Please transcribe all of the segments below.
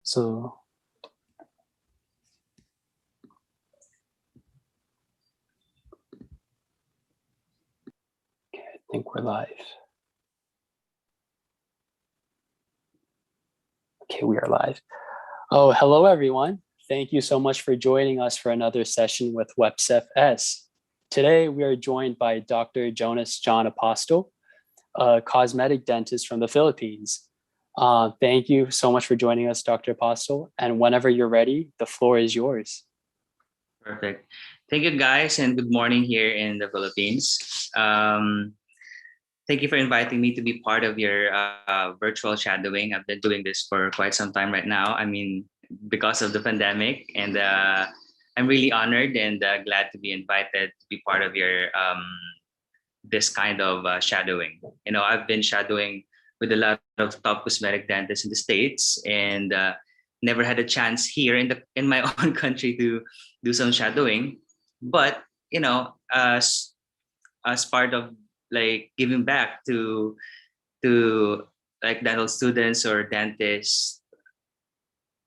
So, okay, I think we're live. Okay, we are live. Oh, hello, everyone. Thank you so much for joining us for another session with WebCeph S. Today, we are joined by Dr. Jonas John Apostol, a cosmetic dentist from the Philippines. Thank you so much for joining us, Dr. Apostol. And whenever you're ready, the floor is yours. Perfect. Thank you, guys, and good morning here in the Philippines. Thank you for inviting me to be part of your virtual shadowing. I've been doing this for quite some time right now. I mean, because of the pandemic, and I'm really honored and glad to be invited to be part of your this kind of shadowing. You know, I've been shadowing with a lot of top cosmetic dentists in the States, and never had a chance here in my own country to do some shadowing. But you know, as part of like giving back to like dental students or dentists,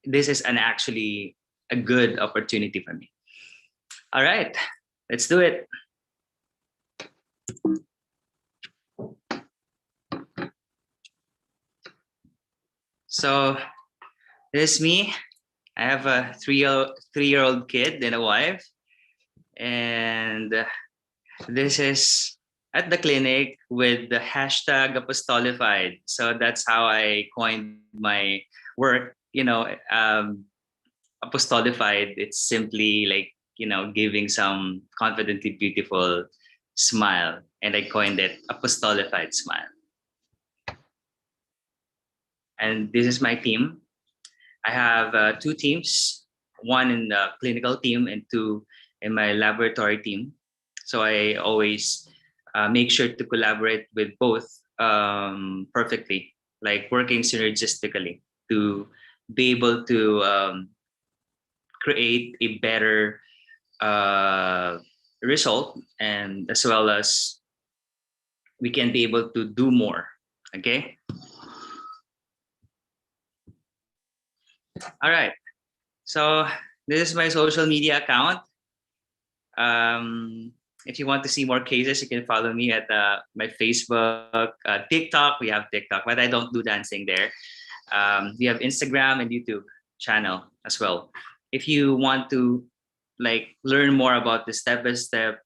this is an actually a good opportunity for me. All right, let's do it. So this is me. I have a three-year-old kid and a wife, and this is at the clinic with the hashtag apostolified. So that's how I coined my work. You know, apostolified. It's simply like, you know, giving some confidently beautiful smile, and I coined it apostolified smile. And this is my team. I have two teams, one in the clinical team and two in my laboratory team. So I always make sure to collaborate with both perfectly, like working synergistically to be able to create a better result, and as well as we can be able to do more. Okay. All right. So this is my social media account. If you want to see more cases, you can follow me at my Facebook, TikTok. We have TikTok, but I don't do dancing there. We have Instagram and YouTube channel as well. If you want to like learn more about the step-by-step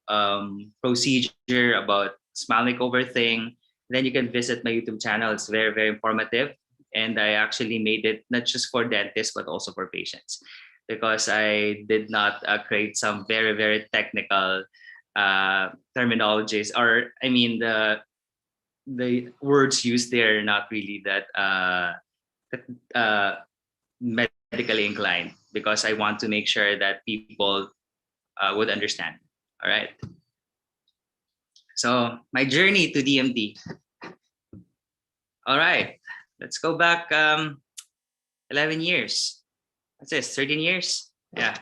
procedure about smile makeover thing, then you can visit my YouTube channel. It's very, very informative. And I actually made it not just for dentists, but also for patients, because I did not create some very, very technical terminologies, or I mean, the words used there are not really that medically inclined, because I want to make sure that people would understand. All right. So my journey to DMD. All right, let's go back 11 years. What's this? 13 years? Yeah.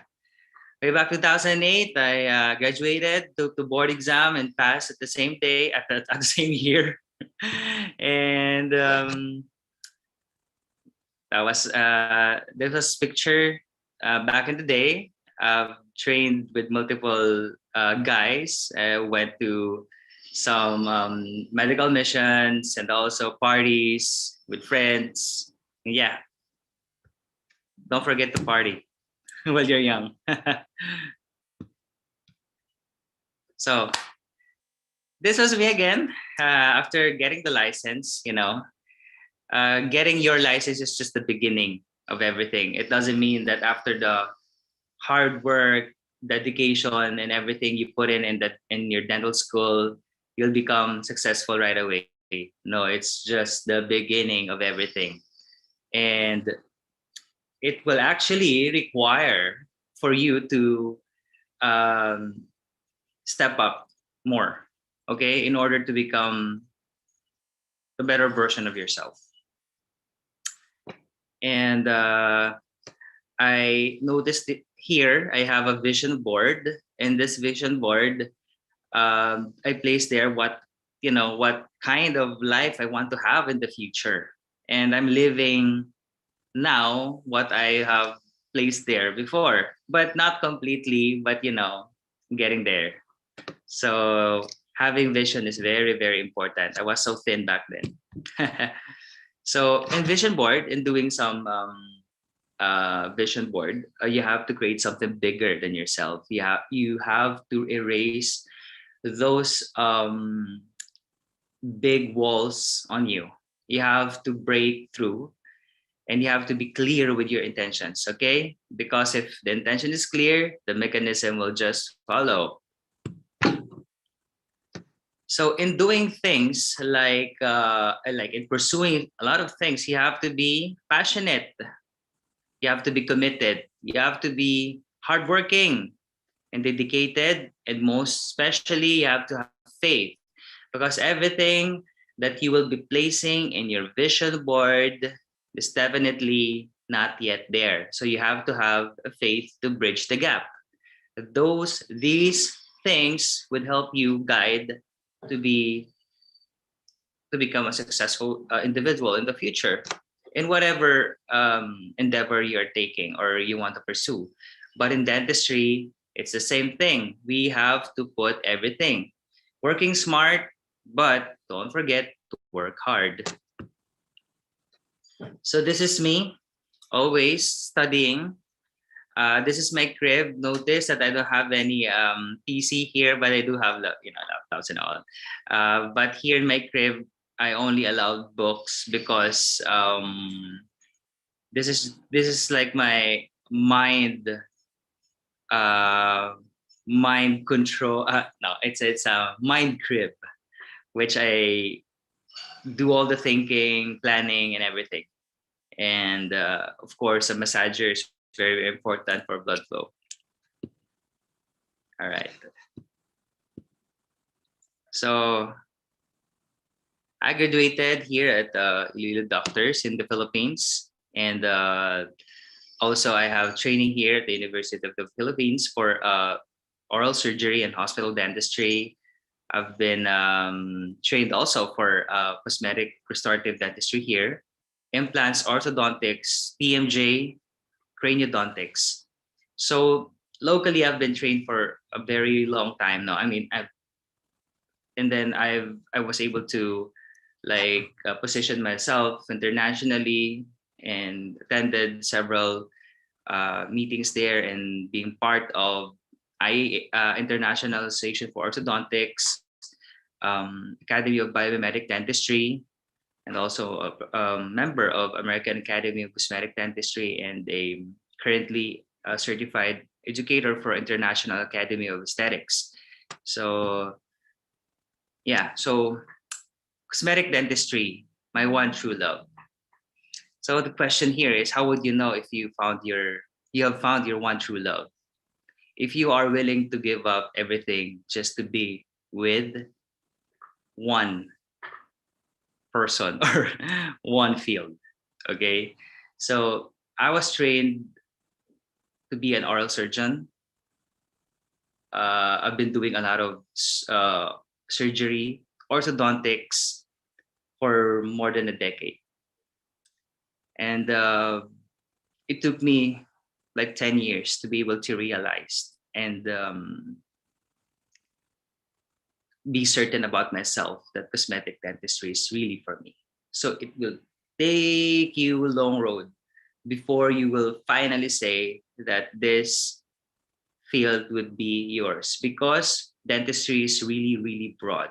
Way back 2008, I graduated, took the board exam, and passed at the same day, at the same year. And that was there was picture back in the day. I've trained with multiple guys. I went to some medical missions and also parties with friends. Yeah, don't forget to party while you're young. So this was me again after getting the license. You know, getting your license is just the beginning of everything. It doesn't mean that after the hard work, dedication, and everything you put in that in your dental school, you'll become successful right away. No, it's just the beginning of everything. And it will actually require for you to um, step up more, okay, in order to become the better version of yourself. And I noticed it here. I have a vision board, and this vision board, I placed there what, you know, what kind of life I want to have in the future. And I'm living now what I have placed there before, but not completely, but getting there. So having vision is very, very important. I was so thin back then. So in vision board, in doing some vision board, you have to create something bigger than yourself. You have to erase those big walls on you. You have to break through, and you have to be clear with your intentions, okay? Because if the intention is clear, the mechanism will just follow. So in doing things like in pursuing a lot of things, you have to be passionate, you have to be committed, you have to be hardworking and dedicated, and most especially you have to have faith, because everything that you will be placing in your vision board is definitely not yet there. So you have to have a faith to bridge the gap. These things would help you guide to be to become a successful individual in the future in whatever endeavor you're taking or you want to pursue. But in dentistry, it's the same thing. We have to put everything. Working smart, but don't forget to work hard. So this is me, always studying. This is my crib. Notice that I don't have any PC here, but I do have laptops and all. But here in my crib, I only allowed books because this is like my uh, mind control. No, it's a mind crib, which I do all the thinking, planning, and everything. And of course, a massager is very important for blood flow. All right. So I graduated here at Iloilo Doctors in the Philippines, and also I have training here at the University of the Philippines for oral surgery and hospital dentistry. I've been trained also for cosmetic restorative dentistry here, implants, orthodontics, TMJ, craniodontics. So locally, I've been trained for a very long time now. I mean, I was able to position myself internationally and attended several meetings there and being part of International Association for Orthodontics, Academy of Biomimetic Dentistry, and also a member of American Academy of Cosmetic Dentistry, and a currently certified educator for International Academy of Aesthetics. So yeah, so cosmetic dentistry, my one true love. So the question here is, how would you know if you have found your one true love? If you are willing to give up everything just to be with one person or one field. Okay. So I was trained to be an oral surgeon. I've been doing a lot of surgery, orthodontics for more than a decade. And it took me like 10 years to be able to realize and be certain about myself that cosmetic dentistry is really for me. So it will take you a long road before you will finally say that this field would be yours, because dentistry is really, really broad,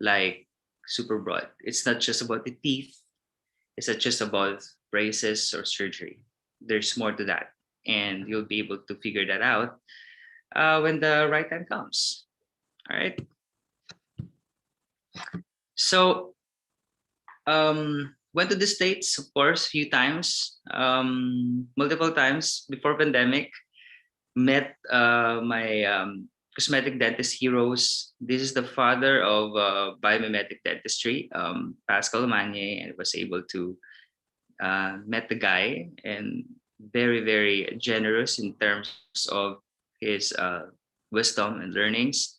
like super broad. It's not just about the teeth, it's not just about braces or surgery. There's more to that, and you'll be able to figure that out when the right time comes. All right. So went to the States, of course, few times, multiple times before pandemic. Met my cosmetic dentist heroes. This is the father of biomimetic dentistry, Pascal Magne, and was able to met the guy, and very, very generous in terms of his wisdom and learnings.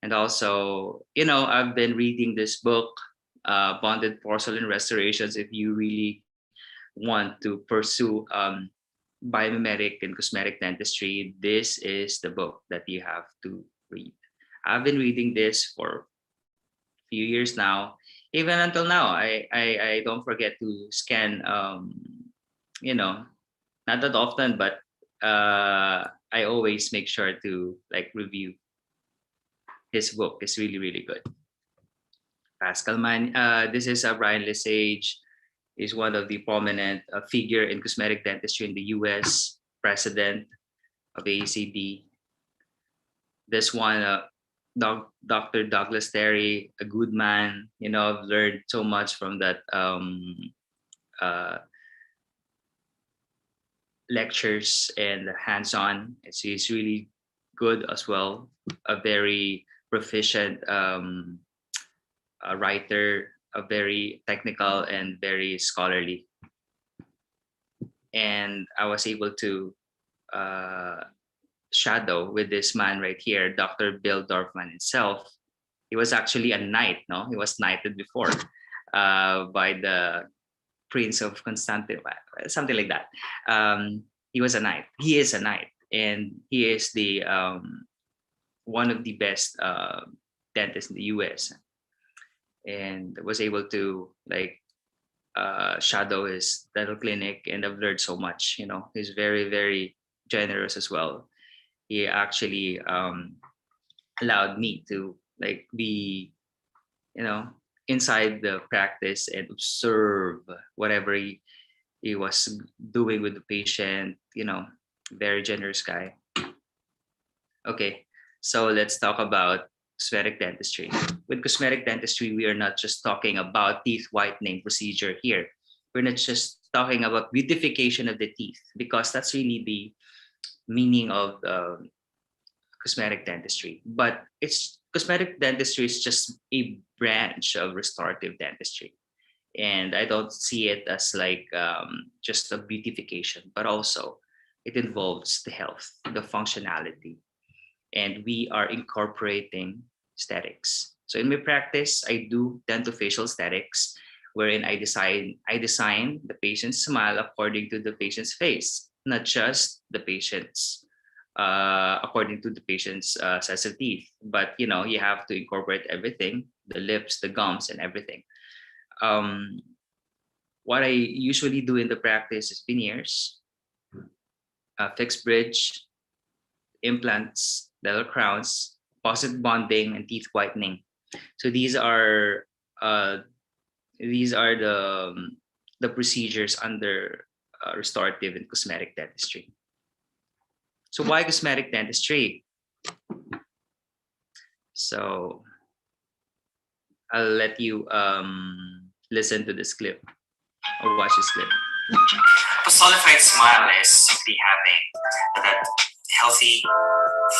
And also, I've been reading this book, Bonded Porcelain Restorations. If you really want to pursue biomimetic and cosmetic dentistry, this is the book that you have to read. I've been reading this for a few years now. Even until now, I don't forget to scan, you know, not that often, but I always make sure to like review his book. It's really, really good. Pascal Man, this is Brian Lesage, is one of the prominent figure in cosmetic dentistry in the US, president of ACD. This one, Dr. Douglas Terry, a good man. You know, I've learned so much from that uh, lectures and hands-on. He's really good as well. A very proficient writer, a very technical and very scholarly. And I was able to uh, shadow with this man right here, Dr. Bill Dorfman himself. He was actually a knight, no? He was knighted before by the Prince of Constantinople, something like that. He was a knight. He is a knight, and he is the one of the best dentists in the U.S. and was able to like shadow his dental clinic, and I've learned so much. You know, he's very, very generous as well. He actually allowed me to like be, you know, inside the practice and observe whatever he was doing with the patient. You know, very generous guy. Okay, so let's talk about cosmetic dentistry. With cosmetic dentistry, we are not just talking about teeth whitening procedure here. We're not just talking about beautification of the teeth, because that's really the meaning of cosmetic dentistry. But it's cosmetic dentistry is just a branch of restorative dentistry. And I don't see it as like just a beautification, but also it involves the health, the functionality, and we are incorporating aesthetics. So in my practice, I do dentofacial aesthetics, wherein I design the patient's smile according to the patient's face, not just the patient's according to the patient's sets of teeth. But you know, you have to incorporate everything: the lips, the gums, and everything. Um, what I usually do in the practice is veneers, fixed bridge, implants, dental crowns, composite bonding, and teeth whitening. So uh, these are the procedures under restorative and cosmetic dentistry. So why cosmetic dentistry? So I'll let you listen to this clip or watch this clip. Apostolified smile is simply having that healthy,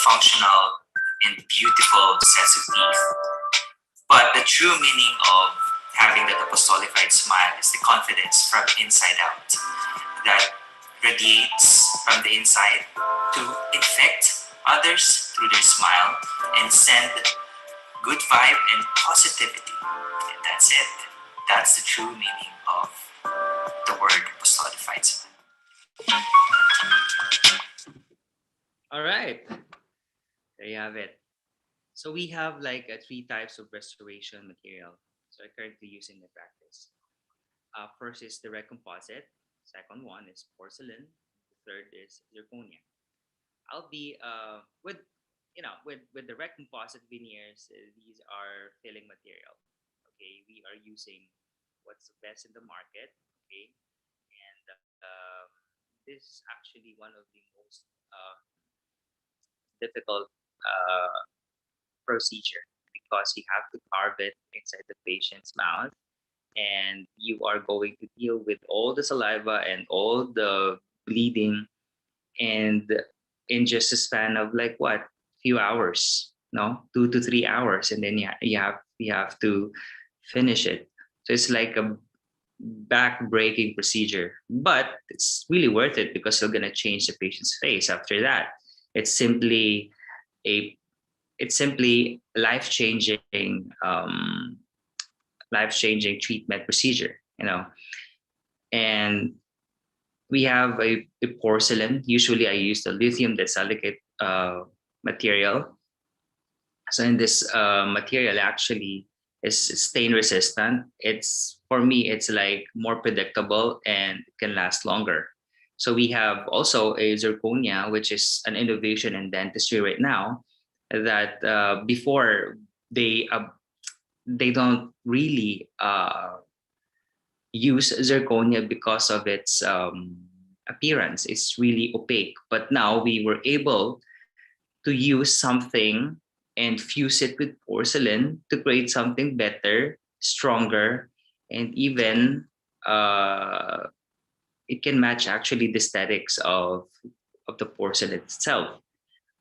functional, and beautiful sets of teeth. But the true meaning of having that apostolified smile is the confidence from inside out that radiates from the inside to infect others through their smile and send good vibe and positivity. And that's it. That's the true meaning of the word apostolified smile. All right, there you have it. So we have like three types of restoration material. So I currently use in the practice. First is the red composite. Second one is porcelain. The third is zirconia. I'll be with with the red composite veneers. These are filling material. Okay, we are using what's the best in the market. Okay, and this is actually one of the most difficult procedure, because you have to carve it inside the patient's mouth, and you are going to deal with all the saliva and all the bleeding, and in just a span of like what, few hours, no, 2 to 3 hours, and then you have to finish it. So it's like a back breaking procedure, but it's really worth it because you're gonna change the patient's face after that. It's simply a it's simply life changing treatment procedure, you know. And we have a porcelain. Usually I use the lithium disilicate material. So in this material actually is stain resistant. It's, for me, it's like more predictable and can last longer. So we have also a zirconia, which is an innovation in dentistry right now, that before they don't really use zirconia because of its appearance. It's really opaque. But now we were able to use something and fuse it with porcelain to create something better, stronger, and even it can match actually the aesthetics of the porcelain itself,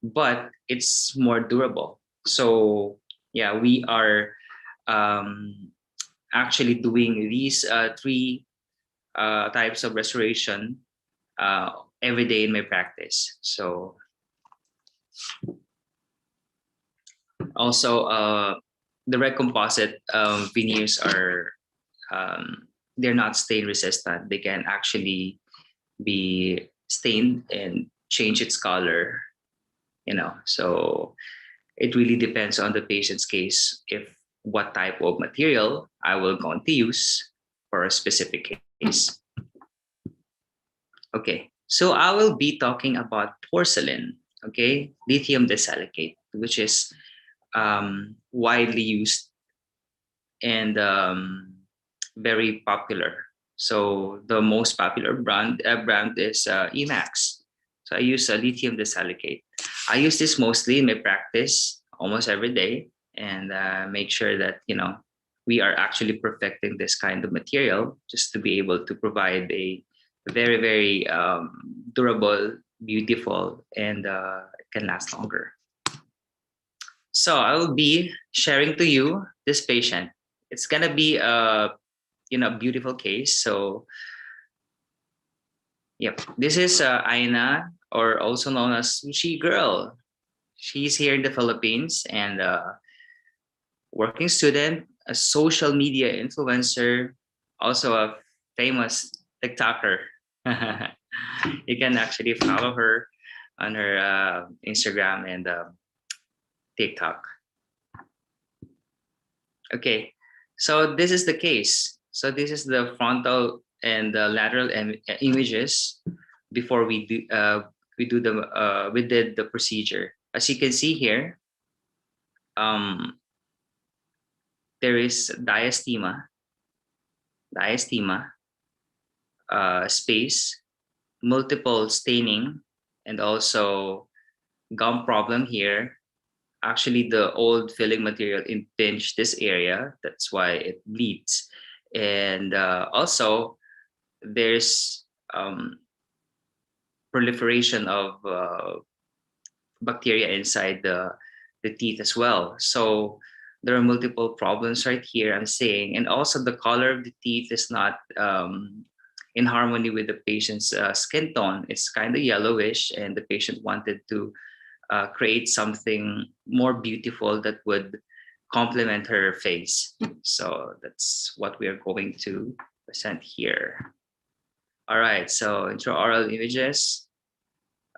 but it's more durable. So yeah, we are um, actually doing these three types of restoration uh, every day in my practice. So also, the red composite veneers are they're not stain resistant. They can actually be stained and change its color. So it really depends on the patient's case if what type of material I will going to use for a specific case. Okay, so I will be talking about porcelain. Okay, lithium disilicate, which is widely used and very popular. So the most popular brand is Emax. So I use lithium disilicate. I use this mostly in my practice almost every day, and make sure that we are actually perfecting this kind of material just to be able to provide a very very durable, beautiful, and it can last longer. So I will be sharing to you this patient. It's gonna be a beautiful case. So yep, this is Aina, or also known as Sushi Girl. She's here in the Philippines and working student, a social media influencer, also a famous TikToker. You can actually follow her on her Instagram and TikTok. Okay, so this is the case. So this is the frontal and the lateral images before we did the procedure. As you can see here, um, there is diastema, space, multiple staining, and also gum problem here. Actually, the old filling material impinged this area. That's why it bleeds. And also, there's proliferation of bacteria inside the teeth as well. So there are multiple problems right here, I'm saying. And also, the color of the teeth is not in harmony with the patient's skin tone. It's kind of yellowish, and the patient wanted to create something more beautiful that would complement her face. So that's what we are going to present here. All right, so intraoral images.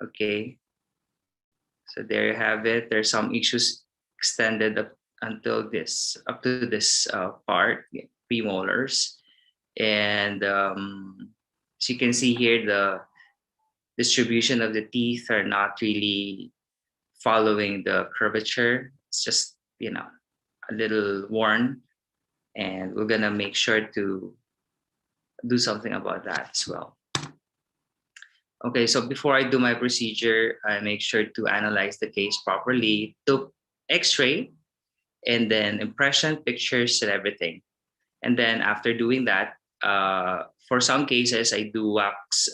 Okay, so there you have it. There's some issues extended up to this part, premolars. And as you can see here, the distribution of the teeth are not really following the curvature. It's just, a little worn, and we're gonna make sure to do something about that as well. Okay, so before I do my procedure, I make sure to analyze the case properly, took x-ray, and then impression, pictures, and everything. And then after doing that, for some cases, I do wax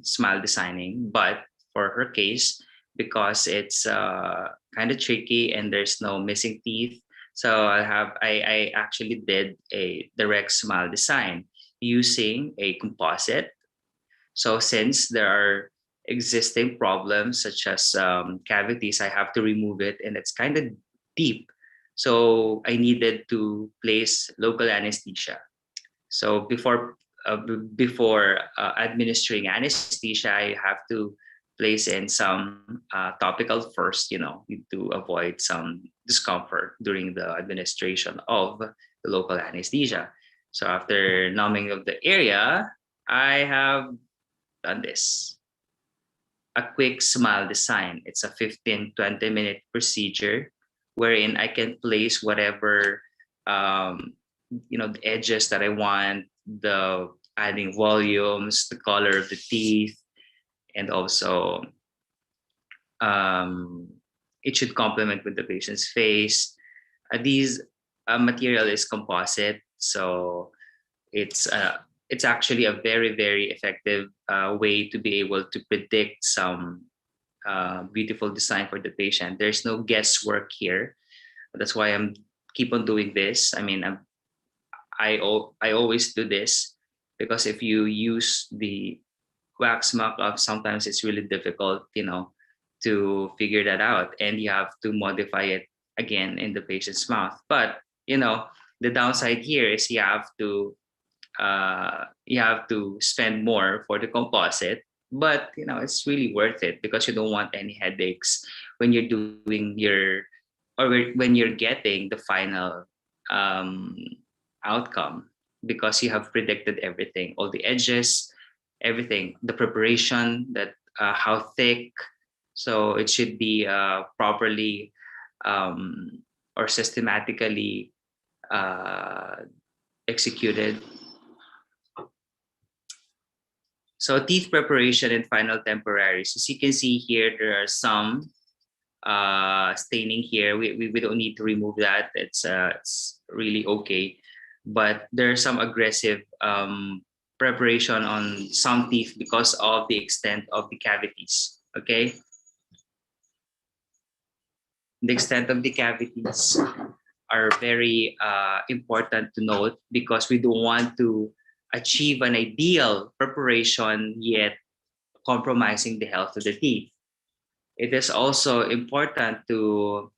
smile designing, but for her case, because it's kind of tricky and there's no missing teeth, so I actually did a direct smile design using a composite. So since there are existing problems such as cavities, I have to remove it, and it's kind of deep. So I needed to place local anesthesia. So before before administering anesthesia, you have to place in some topical first, to avoid some discomfort during the administration of the local anesthesia. So after numbing of the area, I have done this. A quick smile design. It's a 15-20 minute procedure wherein I can place whatever the edges that I want, the adding volumes, the color of the teeth, and also it should complement with the patient's face. These material is composite, so it's actually a very, very effective way to be able to predict some beautiful design for the patient. There's no guesswork here. That's why I'm keep on doing this. I mean, I always do this because if you use the wax mock-up, sometimes it's really difficult, to figure that out, and you have to modify it again in the patient's mouth. But the downside here is you have to spend more for the composite, but it's really worth it because you don't want any headaches when you're doing when you're getting the final outcome, because you have predicted everything, all the edges, everything, the preparation, that how thick. So it should be properly or systematically executed. So teeth preparation and final temporaries. As you can see here, there are some staining here. We don't need to remove that. It's really okay. But there's some aggressive preparation on some teeth because of the extent of the cavities. Okay. The extent of the cavities are very important to note because we don't want to achieve an ideal preparation yet compromising the health of the teeth. It is also important to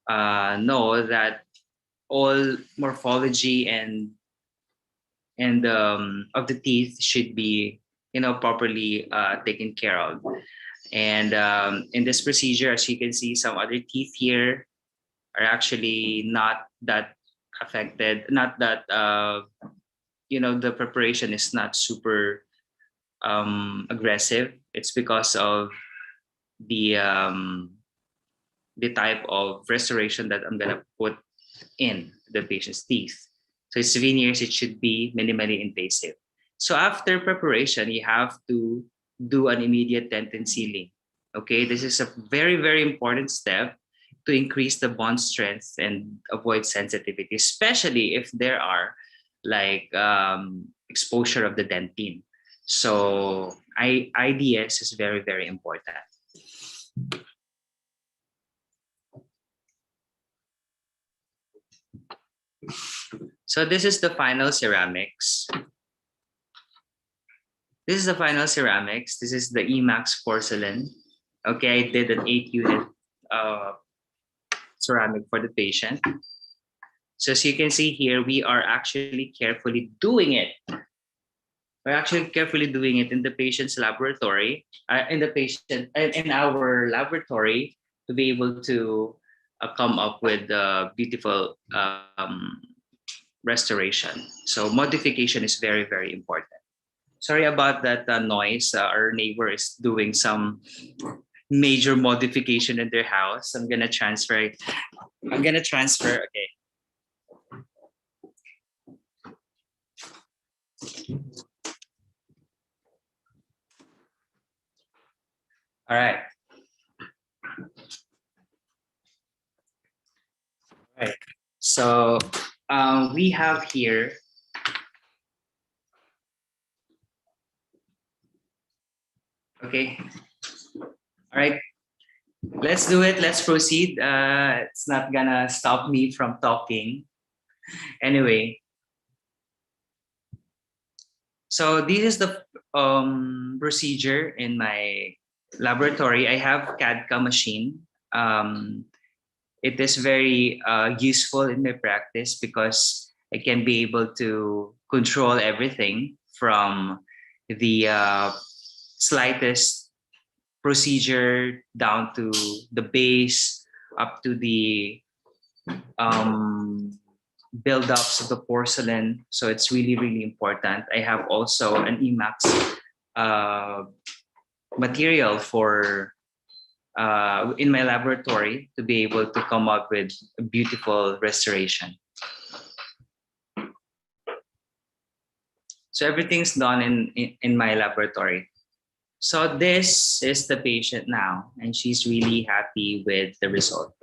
know that all morphology and of the teeth should be properly taken care of. And in this procedure, as you can see, some other teeth here are actually not that affected, not that the preparation is not super aggressive. It's because of the type of restoration that I'm gonna put in the patient's teeth. So it's veneers, it should be minimally invasive. So after preparation, you have to do an immediate dentin sealing. Okay, this is a very, very important step to increase the bond strength and avoid sensitivity, especially if there are like exposure of the dentin. So IDS is very, very important. So this is the final ceramics. This is the final ceramics. This is the Emax porcelain. Okay, I did an 8-unit ceramic for the patient. So as you can see here, we are actually carefully doing it. We're actually carefully doing it in the patient's laboratory, in our laboratory, to be able to come up with a beautiful restoration. So modification is very, very important. Sorry about that noise. Our neighbor is doing some major modification in their house. I'm gonna transfer. Okay. All right. All right. So we have here okay. All right. Let's do it. Let's proceed. It's not gonna stop me from talking. Anyway. So this is the procedure in my laboratory. I have CAD/CAM machine. It is very useful in my practice because I can be able to control everything from the slightest procedure down to the base, up to the build-ups of the porcelain. So it's really, really important. I have also an Emax material for in my laboratory to be able to come up with a beautiful restoration. So everything's done in my laboratory. So this is the patient now, and she's really happy with the result.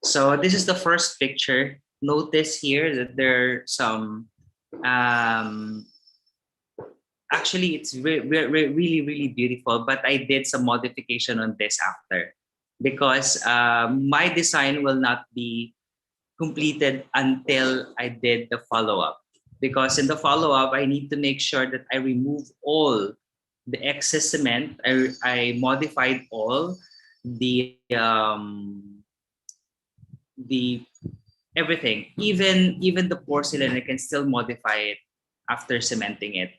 So this is the first picture. Notice here that there are some, actually it's really, really beautiful, but I did some modification on this after, because my design will not be completed until I did the follow-up. Because in the follow-up, I need to make sure that I remove all the excess cement. I modified all the everything, even the porcelain. I can still modify it after cementing it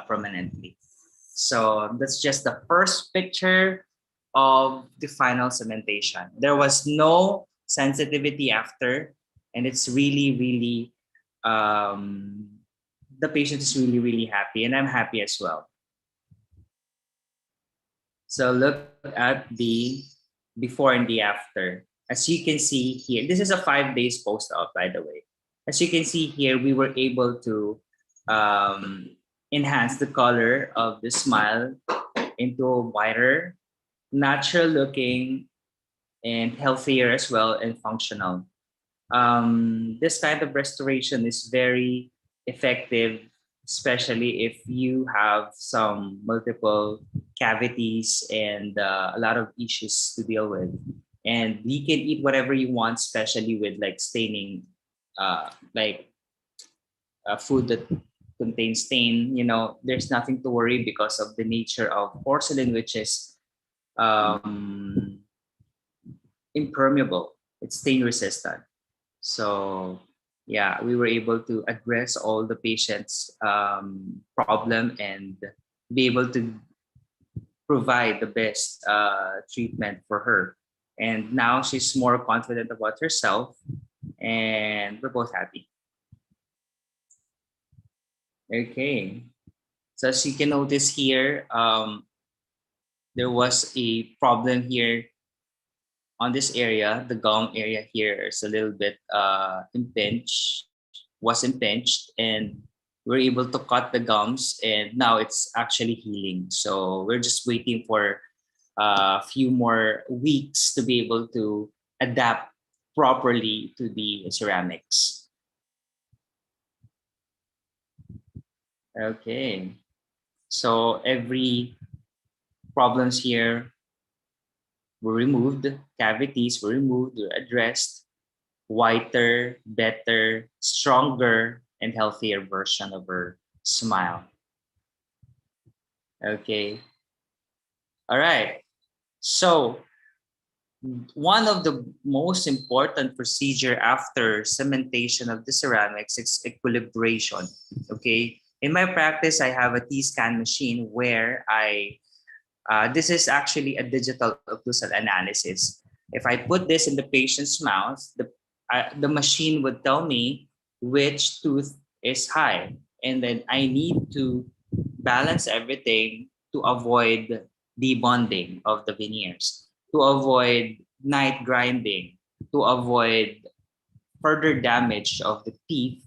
permanently. So that's just the first picture of the final cementation. There was no sensitivity after, and it's really, really, the patient is really, really happy, and I'm happy as well. So look at the before and the after. As you can see here, this is a 5 days post-op, by the way. As you can see here, we were able to enhance the color of the smile into a whiter, natural looking, and healthier as well, and functional. This kind of restoration is very effective, especially if you have some multiple cavities and a lot of issues to deal with. And you can eat whatever you want, especially with like staining, like food that contains stain. You know, there's nothing to worry because of the nature of porcelain, which is impermeable. It's stain resistant. So yeah, we were able to address all the patient's problem and be able to provide the best treatment for her. And now she's more confident about herself, and we're both happy. Okay, so as you can notice here, there was a problem here on this area. The gum area here is a little bit impinged, and we're able to cut the gums, and now it's actually healing. So we're just waiting for a few more weeks to be able to adapt properly to the ceramics. Okay, so every problems here were removed, cavities were removed, were addressed, whiter, better, stronger, and healthier version of her smile. Okay. All right. So one of the most important procedure after cementation of the ceramics is equilibration. Okay. In my practice, I have a T-scan machine where this is actually a digital occlusal analysis. If I put this in the patient's mouth, the machine would tell me which tooth is high. And then I need to balance everything to avoid debonding of the veneers, to avoid night grinding, to avoid further damage of the teeth,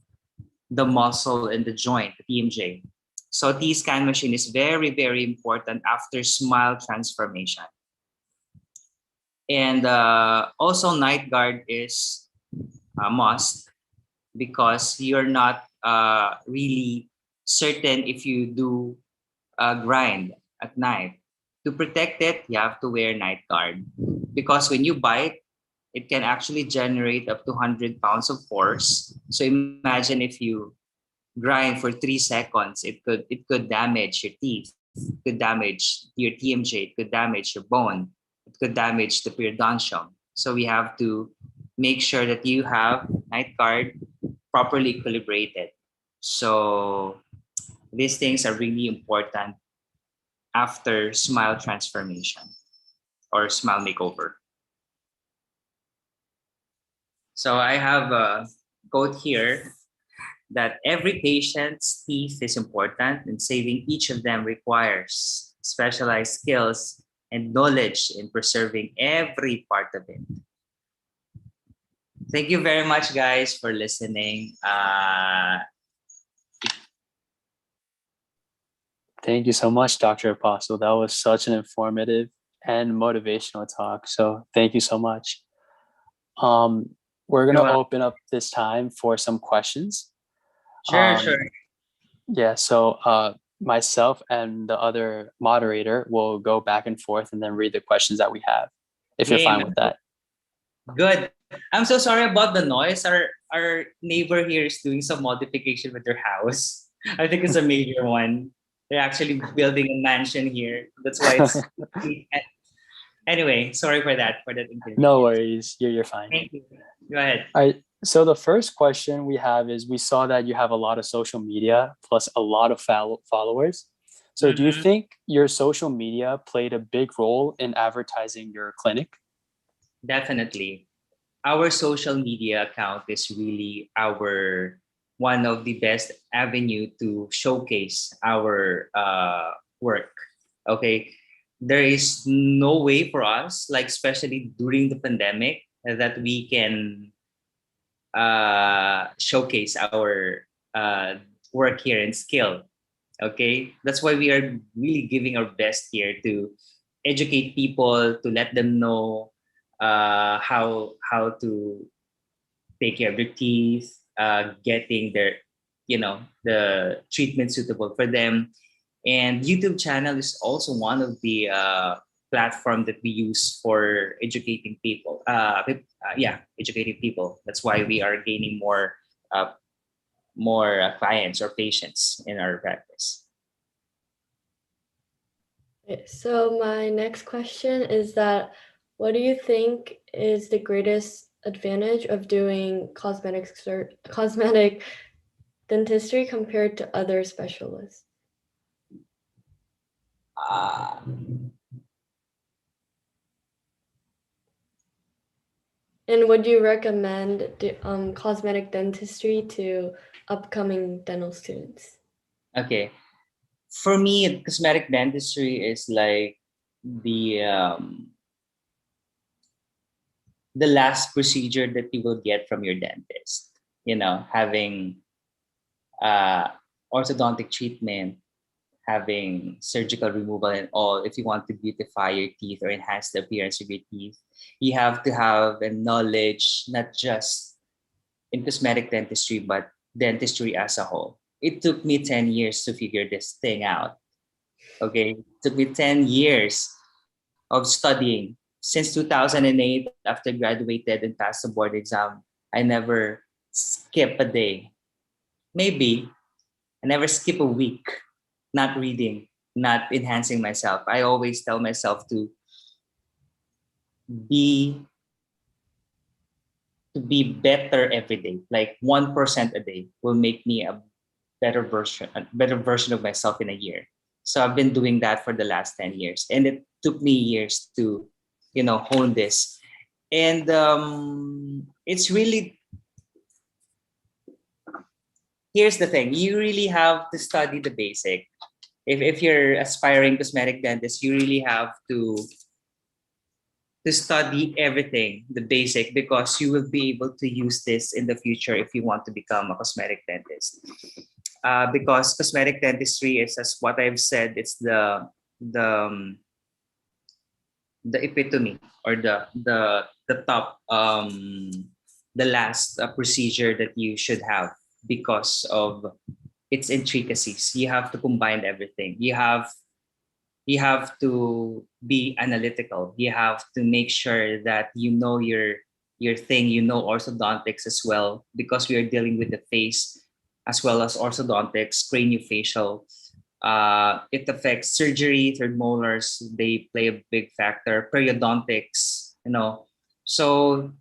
the muscle, and the joint, the TMJ. So T-scan machine is very, very important after smile transformation. And also night guard is a must, because you're not really certain if you do grind at night. To protect it, you have to wear night guard, because when you bite, it can actually generate up to 100 pounds of force. So imagine if you grind for 3 seconds, it could damage your teeth, it could damage your TMJ, it could damage your bone, it could damage the periodontium. So we have to make sure that you have night guard properly equilibrated. So These things are really important after smile transformation or smile makeover. So I have a quote here that every patient's teeth is important and saving each of them requires specialized skills and knowledge in preserving every part of it. Thank you very much, guys, for listening. Thank you so much, Dr. Apostol. That was such an informative and motivational talk. So thank you so much. We're going to open up this time for some questions. Sure. Yeah, so myself and the other moderator will go back and forth and then read the questions that we have, if you're fine with that. Good. I'm so sorry about the noise. Our neighbor here is doing some modification with their house. I think it's a major one. They're actually building a mansion here. That's why it's anyway, sorry for that inconvenience. No worries. You're fine. Thank you. Go ahead. All right. So the first question we have is, we saw that you have a lot of social media plus a lot of followers. So do you think your social media played a big role in advertising your clinic? Definitely. Our social media account is really our one of the best avenue to showcase our work. Okay. There is no way for us, like especially during the pandemic, that we can showcase our work here and skill. Okay, that's why we are really giving our best here to educate people, to let them know how to take care of their teeth, getting their the treatment suitable for them. And YouTube channel is also one of the platform that we use for educating people. Educating people. That's why we are gaining more clients or patients in our practice. So my next question is that, what do you think is the greatest advantage of doing cosmetic dentistry compared to other specialists? And would you recommend cosmetic dentistry to upcoming dental students? Okay. For me, cosmetic dentistry is like the last procedure that you will get from your dentist. You know, having orthodontic treatment, having surgical removal and all. If you want to beautify your teeth or enhance the appearance of your teeth, you have to have a knowledge not just in cosmetic dentistry but dentistry as a whole. It took me 10 years to figure this thing out. Okay, it took me 10 years of studying. Since 2008, after graduated and passed the board exam, I never skip a day. Maybe I never skip a week not reading, not enhancing myself. I always tell myself be to be better every day. Like 1% a day will make me a better version of myself in a year. So I've been doing that for the last 10 years. And it took me years to, hone this. And it's really, here's the thing, you really have to study the basic. If you're aspiring cosmetic dentist, you really have to study everything, the basic, because you will be able to use this in the future if you want to become a cosmetic dentist. Because cosmetic dentistry is, as what I've said, it's the epitome or the top, the last procedure that you should have because of its intricacies. You have to combine everything. You have to be analytical. You have to make sure that you know your thing, orthodontics as well, because we are dealing with the face as well as orthodontics, craniofacial. It affects surgery, third molars, they play a big factor, periodontics, So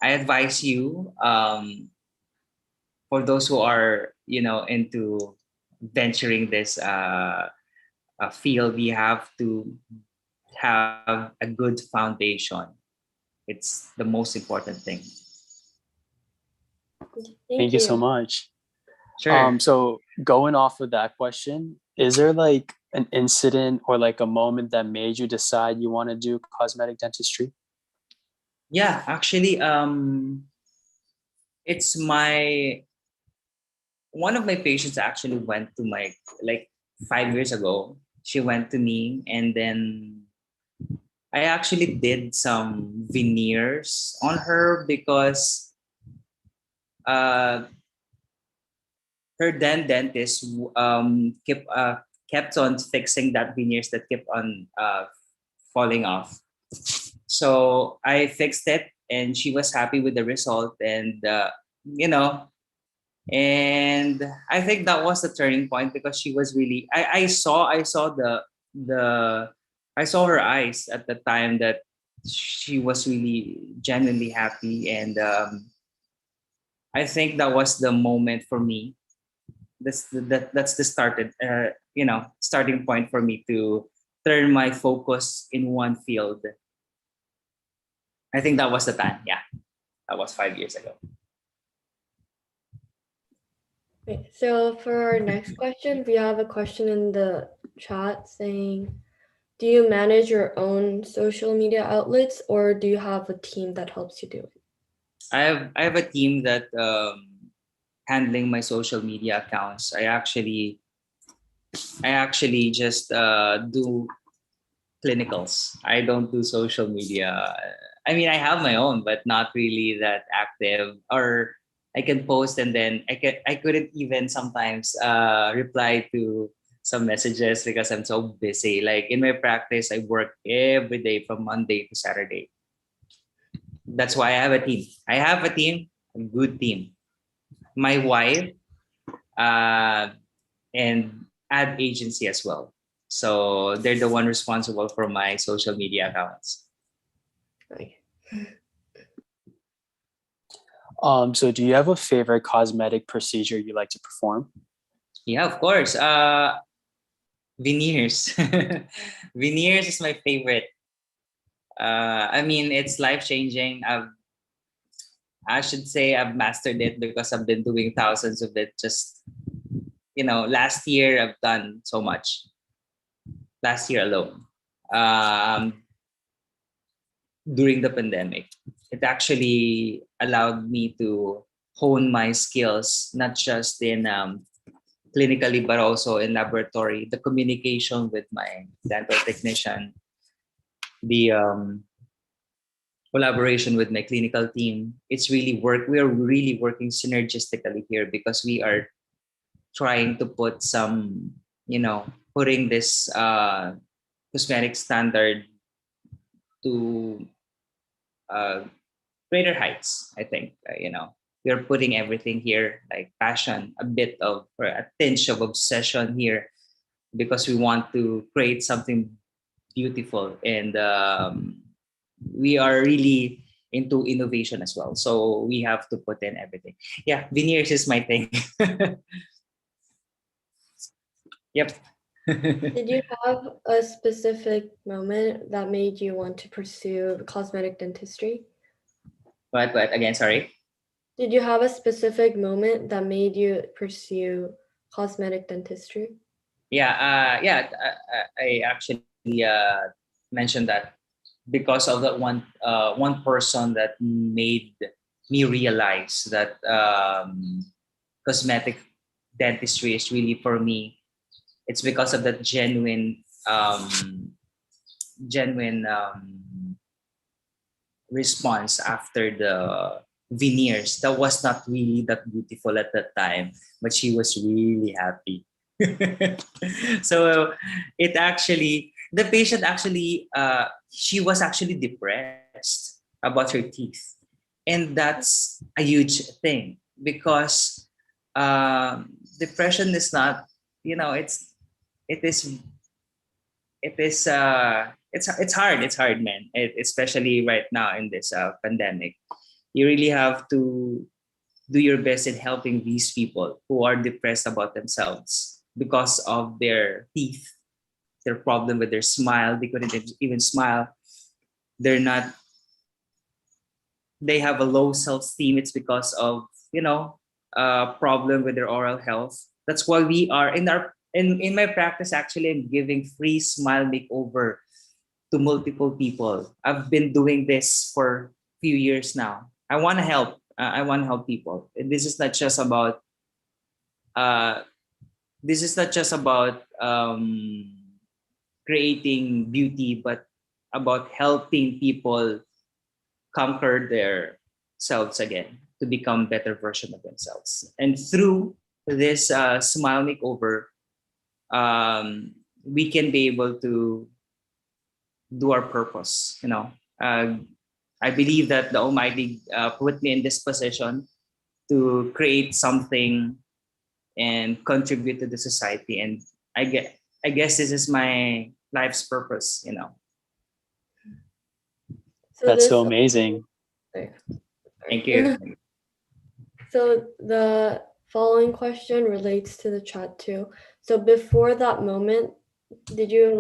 I advise you, for those who are, into venturing this field, we have to have a good foundation. It's the most important thing. Thank you so much. Sure. So going off of that question, is there like an incident or like a moment that made you decide you want to do cosmetic dentistry? Yeah, actually, it's my one of my patients actually went to my, like, 5 years ago. She went to me, and then I actually did some veneers on her because uh, her then dentist kept on fixing that veneers that kept on falling off. So I fixed it, and she was happy with the result, and you know, and I think that was the turning point because she was really. I saw the I saw her eyes at the time that she was really genuinely happy, and I think that was the moment for me. That's the starting point for me to turn my focus in one field. I think that was the time. Yeah, that was 5 years ago. Okay, so for our next question, we have a question in the chat saying, do you manage your own social media outlets or do you have a team that helps you do it? I have a team that handling my social media accounts. I actually just do clinicals. I don't do social media. I mean, I have my own, but not really that active. Or I can post, and then I couldn't even sometimes reply to some messages because I'm so busy. Like in my practice, I work every day from Monday to Saturday. That's why I have a team. I have a team, a good team. My wife, uh, and ad agency as well. So they're the one responsible for my social media accounts. Okay. So do you have a favorite cosmetic procedure you like to perform? Yeah, of course. Veneers. Veneers is my favorite. I mean, it's life changing. I should say I've mastered it because I've been doing thousands of it. Just, last year I've done so much. Last year alone. Um, During the pandemic, it actually allowed me to hone my skills, not just in clinically, but also in laboratory, the communication with my dental technician, the collaboration with my clinical team. We are really working synergistically here because we are trying to put some, putting this cosmetic standard to uh, greater heights. I think we are putting everything here, like passion, a bit of, or a tinge of obsession here, because we want to create something beautiful, and we are really into innovation as well. So we have to put in everything. Yeah, veneers is my thing. Yep. Did you have a specific moment that made you want to pursue cosmetic dentistry? But again, sorry. Did you have a specific moment that made you pursue cosmetic dentistry? I actually mentioned that because of that one person that made me realize that cosmetic dentistry is really for me. It's because of that genuine response after the veneers. That was not really that beautiful at that time, but she was really happy. So the patient actually, she was actually depressed about her teeth, and that's a huge thing because depression is not, it is it's hard, man. Especially right now in this pandemic, you really have to do your best in helping these people who are depressed about themselves, because of their teeth, their problem with their smile. They couldn't even smile. They're not, they have a low self-esteem. It's because of, problem with their oral health. That's why we are in my practice, actually, I'm giving free smile makeover to multiple people. I've been doing this for a few years now. I want to help. I want to help people. And this is not just about uh, creating beauty, but about helping people conquer their selves again to become better version of themselves. And through this smile makeover, we can be able to do our purpose. I believe that the Almighty put me in this position to create something and contribute to the society. And I guess this is my life's purpose. So That's this so amazing. Thank you. So the following question relates to the chat too. So before that moment, did you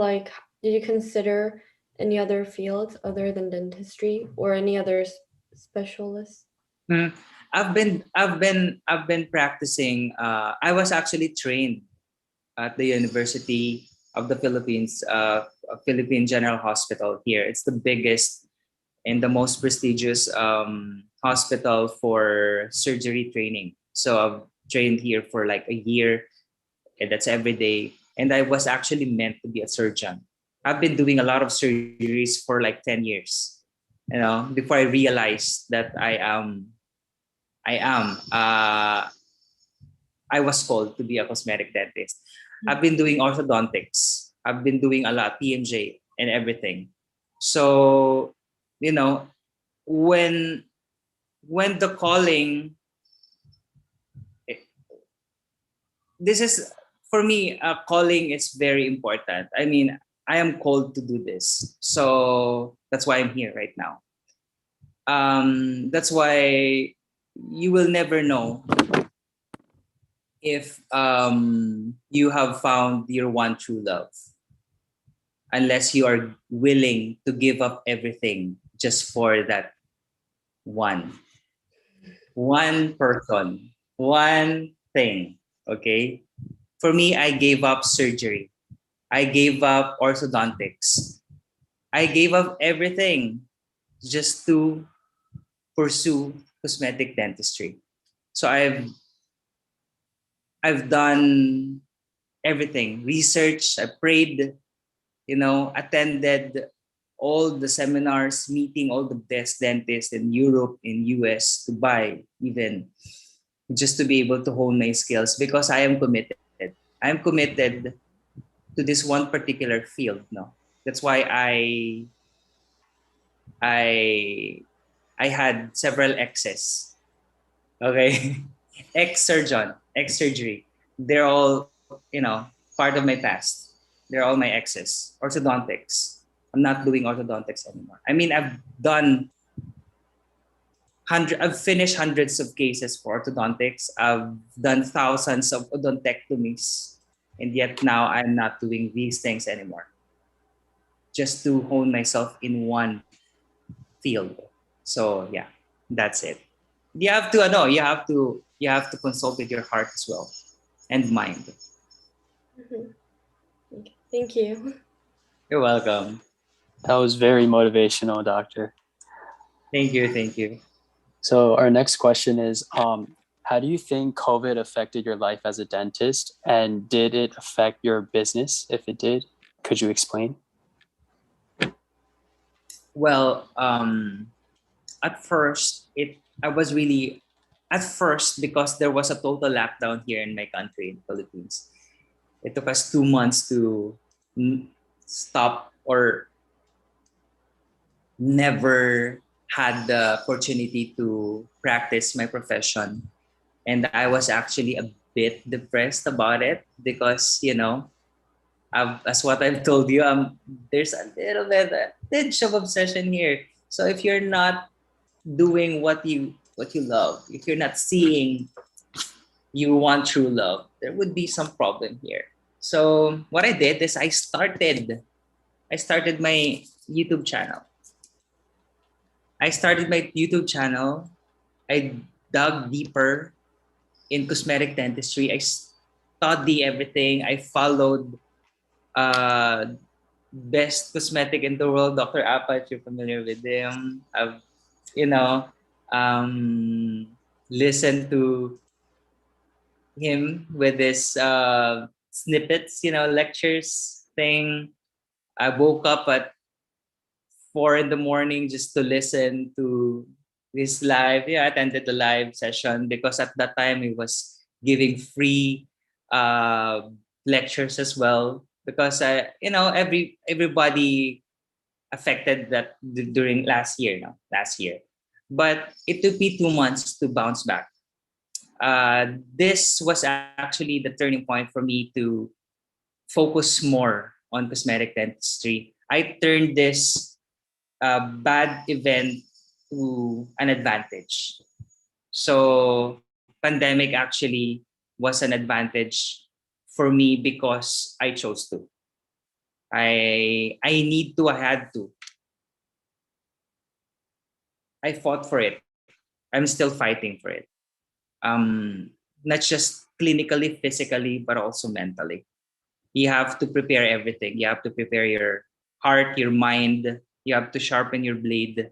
consider any other fields other than dentistry or any other specialists? I've been practicing. I was actually trained at the University of the Philippines, Philippine General Hospital here. It's the biggest and the most prestigious hospital for surgery training. So I've trained here for like a year, and that's every day. And I was actually meant to be a surgeon. I've been doing a lot of surgeries for like 10 years, before I realized that I was called to be a cosmetic dentist. I've been doing orthodontics. I've been doing a lot, TMJ and everything. So, when the calling, this is for me, calling is very important. I mean, I am called to do this. So that's why I'm here right now. That's why you will never know if you have found your one true love unless you are willing to give up everything just for that one person, one thing. Okay, for me, I gave up surgery, I gave up orthodontics, I gave up everything just to pursue cosmetic dentistry. So I've done everything, research, I prayed, attended all the seminars, meeting all the best dentists in Europe, in US, Dubai, even, just to be able to hone my skills, because I am committed. I am committed to this one particular field. No, that's why I had several exes. Okay, ex surgeon, ex surgery. They're all part of my past. They're all my exes. Orthodontics. I'm not doing orthodontics anymore. I mean, I've finished hundreds of cases for orthodontics. I've done thousands of odontectomies, and yet now I'm not doing these things anymore. Just to hone myself in one field. So yeah, that's it. You have to know. You have to consult with your heart as well, and mind. Thank you. You're welcome. That was very motivational, doctor. Thank you. Thank you. So our next question is, how do you think COVID affected your life as a dentist, and did it affect your business? If it did, could you explain? Well, at first, because there was a total lockdown here in my country, in the Philippines. It took us 2 months to stop, or never had the opportunity to practice my profession. And I was actually a bit depressed about it because, as what I've told you, there's a little bit a tinge of obsession here. So if you're not doing what you love, if you're not seeing you want true love, there would be some problem here. So what I did is I started my YouTube channel. I started my YouTube channel. I dug deeper in cosmetic dentistry. I studied everything. I followed best cosmetic in the world, Dr. Apa, if you're familiar with him. I've, you know, um, listened to him with this snippets, lectures thing. I woke up at 4 in the morning just to listen to this live. Yeah, I attended the live session because at that time he was giving free uh, lectures as well. Because everybody affected that during last year. But it took me 2 months to bounce back. This was actually the turning point for me to focus more on cosmetic dentistry. I turned this bad event to an advantage. So pandemic actually was an advantage for me because I chose to. I need to, I had to. I fought for it. I'm still fighting for it. Not just clinically, physically, but also mentally. You have to prepare everything. You have to prepare your heart, your mind. You have to sharpen your blade.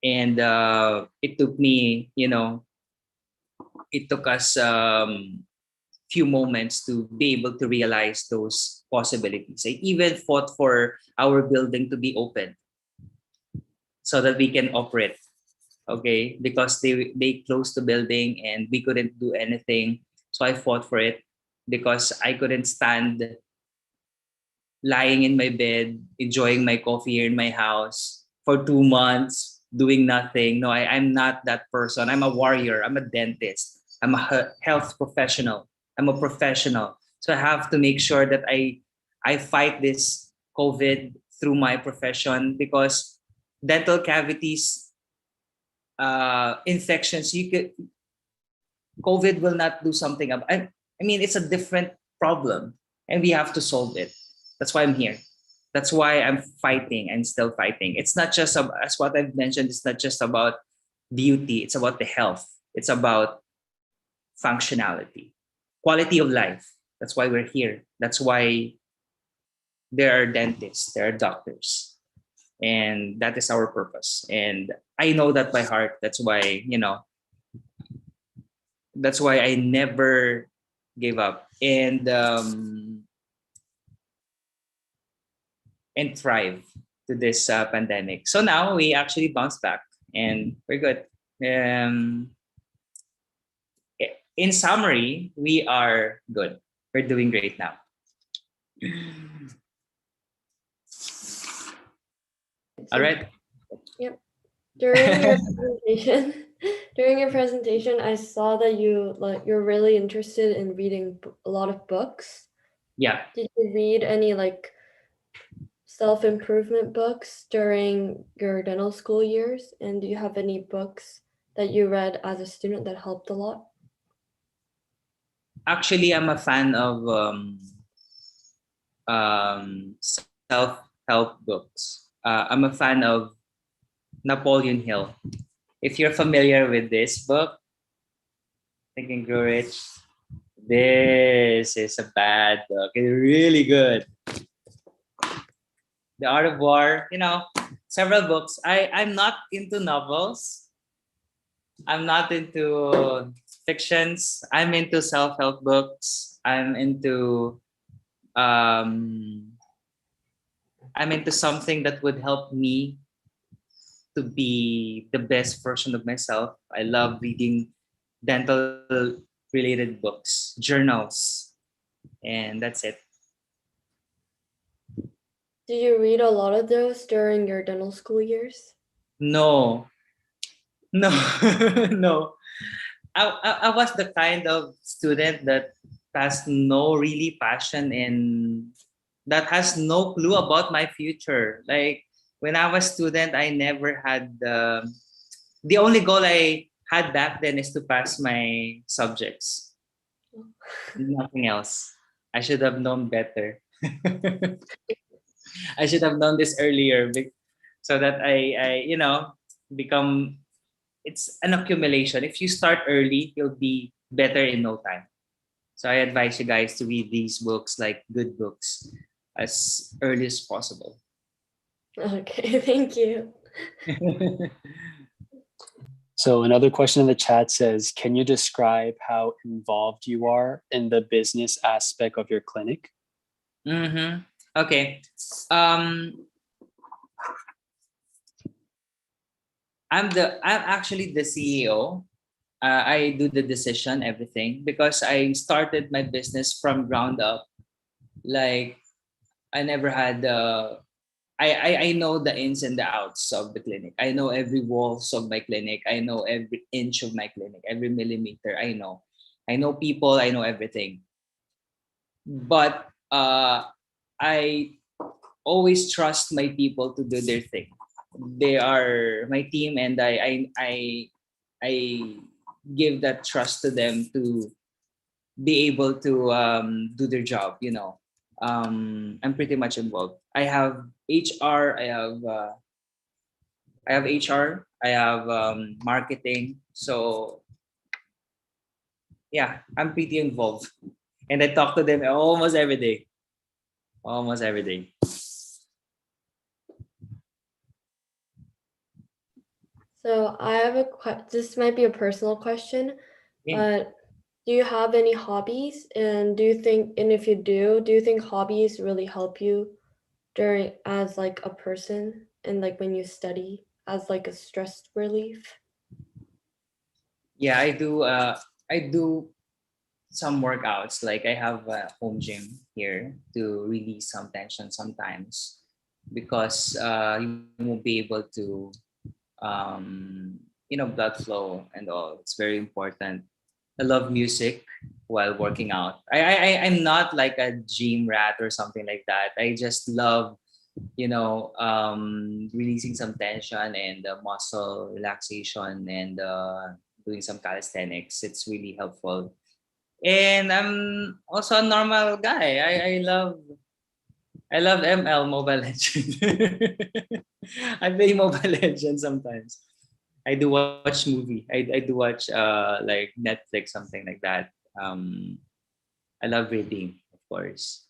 And it took me, it took us few moments to be able to realize those possibilities. I even fought for our building to be open so that we can operate. Okay, because they closed the building and we couldn't do anything. So I fought for it because I couldn't stand lying in my bed, enjoying my coffee here in my house for 2 months, doing nothing. No, I'm not that person. I'm a warrior. I'm a dentist. I'm a health professional. I'm a professional. So I have to make sure that I fight this COVID through my profession because dental cavities, infections, COVID will not do something about. I mean, it's a different problem, and we have to solve it. That's why I'm here. That's why I'm fighting and still fighting. It's not just as what I've mentioned. It's not just about beauty. It's about the health. It's about functionality, quality of life. That's why we're here. That's why there are dentists, there are doctors, and that is our purpose. And I know that by heart. That's why that's why I never gave up and thrive to this pandemic. So now we actually bounced back and we're good. Um, in summary, we are good. We're doing great now. All right. Yep. During your presentation, I saw that you're really interested in reading a lot of books. Yeah. Did you read any self-improvement books during your dental school years? And do you have any books that you read as a student that helped a lot? Actually, I'm a fan of self-help books. I'm a fan of Napoleon Hill. If you're familiar with this book, Think and Grow Rich, this is a bad book. It's really good. The Art of War, several books. I'm not into novels. I'm not into fictions. I'm into self-help books. I'm into something that would help me to be the best version of myself. I love reading dental related books, journals, and that's it. Did you read a lot of those during your dental school years? No, no. I was the kind of student that has no really passion in that has no clue about my future. Like when I was student, I never had the only goal I had back then is to pass my subjects. Nothing else. I should have known better. I should have known this earlier so that I become, it's an accumulation. If you start early, you'll be better in no time. So I advise you guys to read these books, like good books, as early as possible. Okay, thank you. So another question in the chat says, can you describe how involved you are in the business aspect of your clinic? Okay. I'm actually the CEO. I do the decision, everything, because I started my business from ground up. Like, I never had I know the ins and the outs of the clinic. I know every walls of my clinic. I know every inch of my clinic, every millimeter. I know people. I know everything. But I always trust my people to do their thing. They are my team, and I give that trust to them to be able to do their job. I'm pretty much involved. I have HR. I have HR. I have marketing. So yeah, I'm pretty involved, and I talk to them almost every day. Almost every day. So I have this might be a personal question, Yeah. but do you have any hobbies? And if you do you think hobbies really help you as like a person and like when you study as like a stress relief? Yeah, I do. I do some workouts. Like, I have a home gym here to release some tension sometimes, because you won't be able to blood flow and all. It's very important. I love music while working out. I'm not like a gym rat or something like that. I just love releasing some tension and muscle relaxation, and doing some calisthenics. It's really helpful. And I'm also a normal guy. I love ML, Mobile Legends. I play Mobile Legends sometimes. I do watch movie. I do watch like Netflix, something like that. Um, I love reading, of course,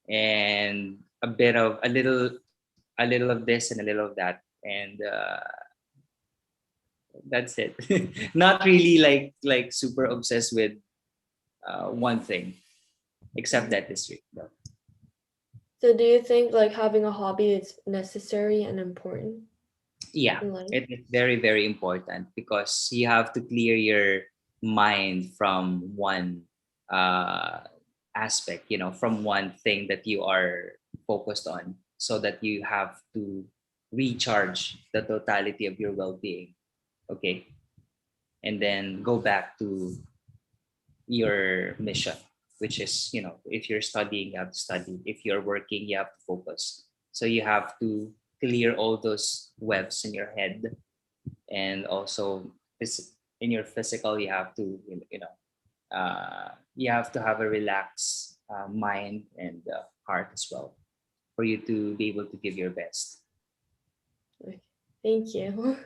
and a little of this and a little of that, and that's it. Not really like super obsessed with one thing, except dentistry. No. So do you think like having a hobby is necessary and important Yeah, in life? it's very, very important, because you have to clear your mind from one uh, aspect, from one thing that you are focused on, so that you have to recharge the totality of your well-being. Okay. And then go back to your mission, which is, if you're studying, you have to study. If you're working, you have to focus. So you have to clear all those webs in your head, and also in your physical, you have to, you have to have a relaxed mind and heart as well, for you to be able to give your best. Okay. Thank you.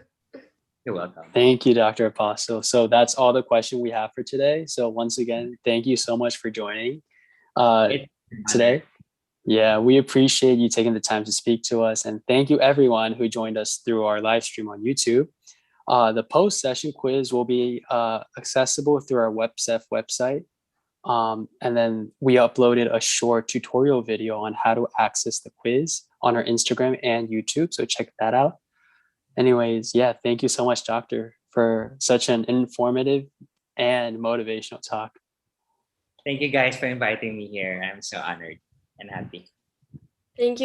You're welcome. Thank you, Dr. Apostol. So that's all the question we have for today. So once again, thank you so much for joining today. Yeah, we appreciate you taking the time to speak to us. And thank you everyone who joined us through our live stream on YouTube. The post-session quiz will be accessible through our WebCeph website. And then we uploaded a short tutorial video on how to access the quiz on our Instagram and YouTube. So check that out. Anyways, yeah, thank you so much, Doctor, for such an informative and motivational talk. Thank you guys for inviting me here. I'm so honored and happy. Thank you.